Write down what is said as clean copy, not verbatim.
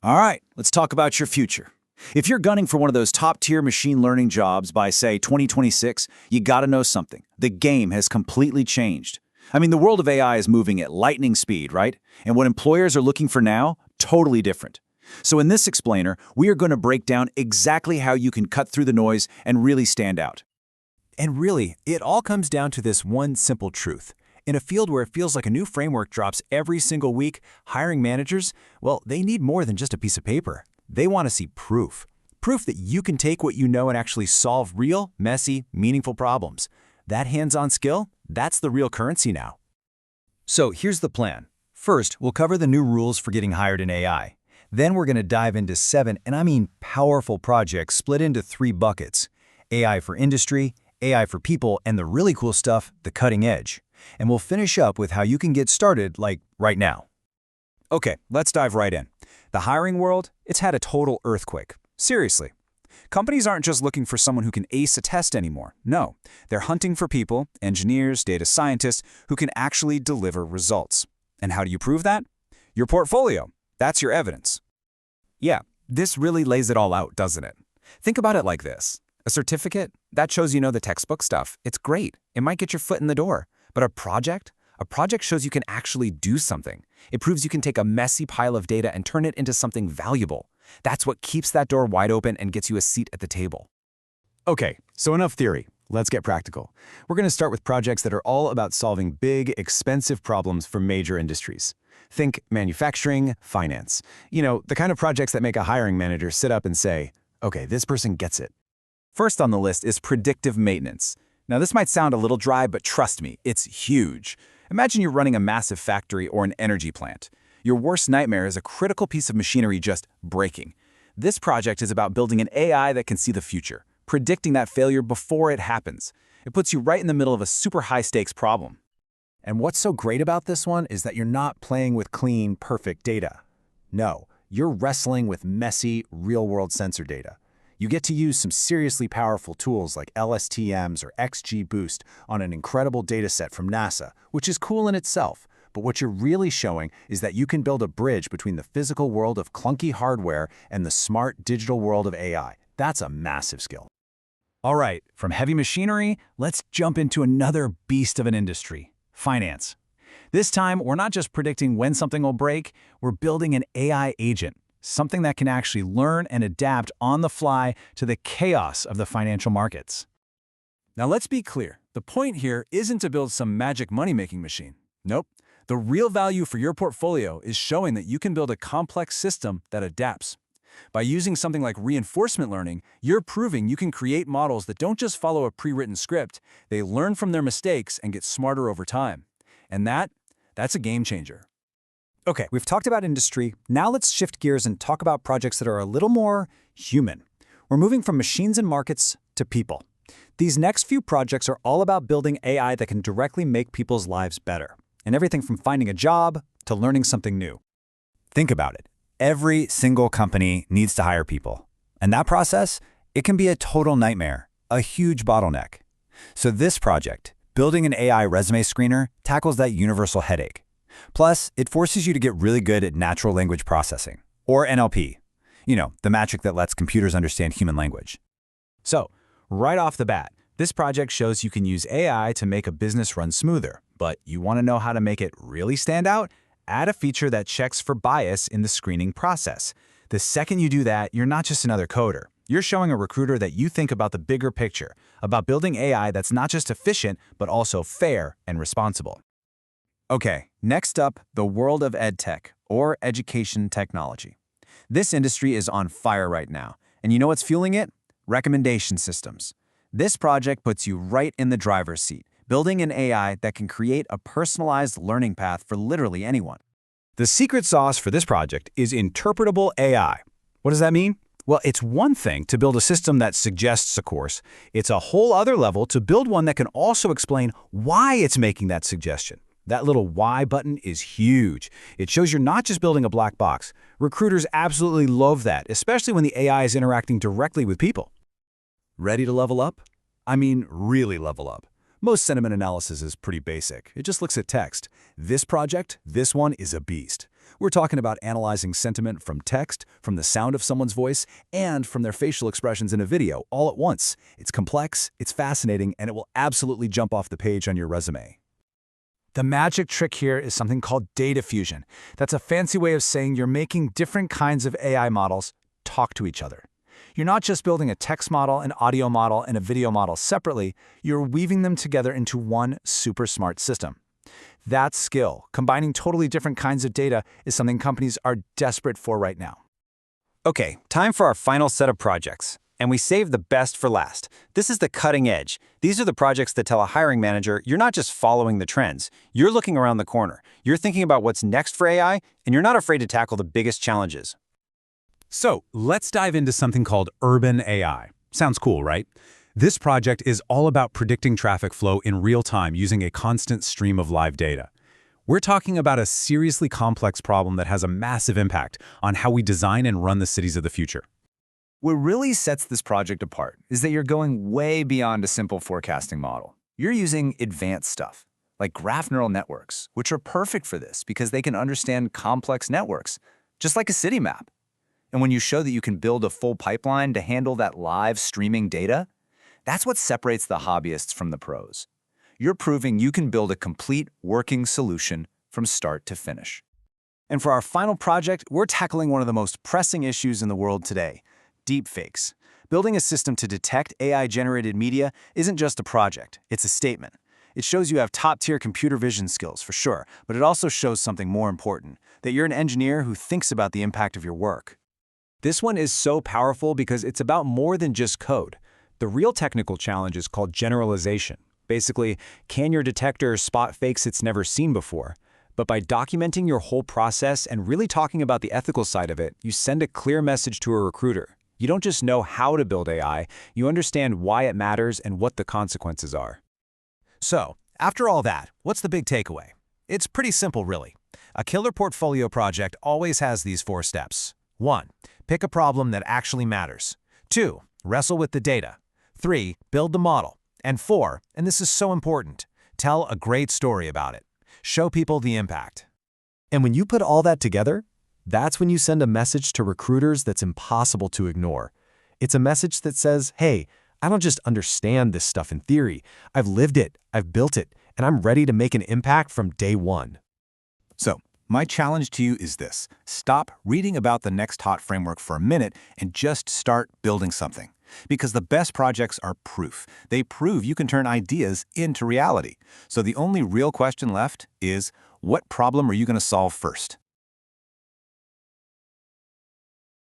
All right, let's talk about your future. If you're gunning for one of those top-tier machine learning jobs by, say, 2026, you gotta know something. The game has completely changed. I mean, the world of AI is moving at lightning speed, right? And what employers are looking for now, totally different. So in this explainer, we are going to break down exactly how you can cut through the noise and really stand out. And really, it all comes down to this one simple truth. In a field where it feels like a new framework drops every single week, hiring managers, well, they need more than just a piece of paper. They want to see proof. Proof that you can take what you know and actually solve real, messy, meaningful problems. That hands-on skill, that's the real currency now. So here's the plan. First, we'll cover the new rules for getting hired in AI. Then we're going to dive into 7, and I mean powerful projects split into 3 buckets. AI for industry, AI for people, and the really cool stuff, the cutting edge. And we'll finish up with how you can get started, like, right now. Okay, let's dive right in. The hiring world, it's had a total earthquake. Seriously. Companies aren't just looking for someone who can ace a test anymore. No, they're hunting for people, engineers, data scientists, who can actually deliver results. And how do you prove that? Your portfolio. That's your evidence. Yeah, this really lays it all out, doesn't it? Think about it like this. A certificate, that shows you know the textbook stuff. It's great. It might get your foot in the door. But a project shows you can actually do something. It proves you can take a messy pile of data and turn it into something valuable. That's what keeps that door wide open and gets you a seat at the table. Okay, so enough theory. Let's get practical. We're going to start with projects that are all about solving big, expensive problems for major industries. Think manufacturing, finance. You know, the kind of projects that make a hiring manager sit up and say, okay, this person gets it. First on the list is predictive maintenance. Now, this might sound a little dry, but trust me, it's huge. Imagine you're running a massive factory or an energy plant. Your worst nightmare is a critical piece of machinery just breaking. This project is about building an AI that can see the future, predicting that failure before it happens. It puts you right in the middle of a super high-stakes problem. And what's so great about this one is that you're not playing with clean, perfect data. No, you're wrestling with messy, real-world sensor data. You get to use some seriously powerful tools like LSTMs or XGBoost on an incredible dataset from NASA, which is cool in itself. But what you're really showing is that you can build a bridge between the physical world of clunky hardware and the smart digital world of AI. That's a massive skill. All right, from heavy machinery, let's jump into another beast of an industry, finance. This time, we're not just predicting when something will break, we're building an AI agent. Something that can actually learn and adapt on the fly to the chaos of the financial markets. Now let's be clear, the point here isn't to build some magic money-making machine. Nope. The real value for your portfolio is showing that you can build a complex system that adapts. By using something like reinforcement learning, you're proving you can create models that don't just follow a pre-written script, they learn from their mistakes and get smarter over time. And that's a game changer. Okay, we've talked about industry. Now let's shift gears and talk about projects that are a little more human. We're moving from machines and markets to people. These next few projects are all about building AI that can directly make people's lives better. And everything from finding a job to learning something new. Think about it. Every single company needs to hire people. And that process, it can be a total nightmare, a huge bottleneck. So this project, building an AI resume screener, tackles that universal headache. Plus, it forces you to get really good at natural language processing, or NLP. You know, the magic that lets computers understand human language. So, right off the bat, this project shows you can use AI to make a business run smoother. But you want to know how to make it really stand out? Add a feature that checks for bias in the screening process. The second you do that, you're not just another coder. You're showing a recruiter that you think about the bigger picture, about building AI that's not just efficient, but also fair and responsible. Okay, next up, the world of EdTech, or education technology. This industry is on fire right now, and you know what's fueling it? Recommendation systems. This project puts you right in the driver's seat, building an AI that can create a personalized learning path for literally anyone. The secret sauce for this project is interpretable AI. What does that mean? Well, it's one thing to build a system that suggests a course. It's a whole other level to build one that can also explain why it's making that suggestion. That little why button is huge. It shows you're not just building a black box. Recruiters absolutely love that, especially when the AI is interacting directly with people. Ready to level up? I mean, really level up. Most sentiment analysis is pretty basic. It just looks at text. This project, this one is a beast. We're talking about analyzing sentiment from text, from the sound of someone's voice, and from their facial expressions in a video all at once. It's complex, it's fascinating, and it will absolutely jump off the page on your resume. The magic trick here is something called data fusion. That's a fancy way of saying you're making different kinds of AI models talk to each other. You're not just building a text model, an audio model, and a video model separately, you're weaving them together into one super smart system. That skill, combining totally different kinds of data, is something companies are desperate for right now. Okay, time for our final set of projects. And we saved the best for last. This is the cutting edge. These are the projects that tell a hiring manager you're not just following the trends, you're looking around the corner. You're thinking about what's next for AI, and you're not afraid to tackle the biggest challenges. So let's dive into something called Urban AI. Sounds cool, right? This project is all about predicting traffic flow in real time using a constant stream of live data. We're talking about a seriously complex problem that has a massive impact on how we design and run the cities of the future. What really sets this project apart is that you're going way beyond a simple forecasting model. You're using advanced stuff, like graph neural networks, which are perfect for this because they can understand complex networks, just like a city map. And when you show that you can build a full pipeline to handle that live streaming data, that's what separates the hobbyists from the pros. You're proving you can build a complete working solution from start to finish. And for our final project, we're tackling one of the most pressing issues in the world today: deepfakes. Building a system to detect AI-generated media isn't just a project, it's a statement. It shows you have top-tier computer vision skills, for sure, but it also shows something more important, that you're an engineer who thinks about the impact of your work. This one is so powerful because it's about more than just code. The real technical challenge is called generalization. Basically, can your detector spot fakes it's never seen before? But by documenting your whole process and really talking about the ethical side of it, you send a clear message to a recruiter. You don't just know how to build AI, you understand why it matters and what the consequences are. So, after all that, what's the big takeaway? It's pretty simple, really. A killer portfolio project always has these 4 steps. 1. Pick a problem that actually matters. 2. Wrestle with the data. 3. Build the model. And 4, and this is so important, tell a great story about it. Show people the impact. And when you put all that together, that's when you send a message to recruiters that's impossible to ignore. It's a message that says, hey, I don't just understand this stuff in theory. I've lived it, I've built it, and I'm ready to make an impact from day one. So, my challenge to you is this: stop reading about the next hot framework for a minute and just start building something. Because the best projects are proof. They prove you can turn ideas into reality. So the only real question left is, what problem are you going to solve first?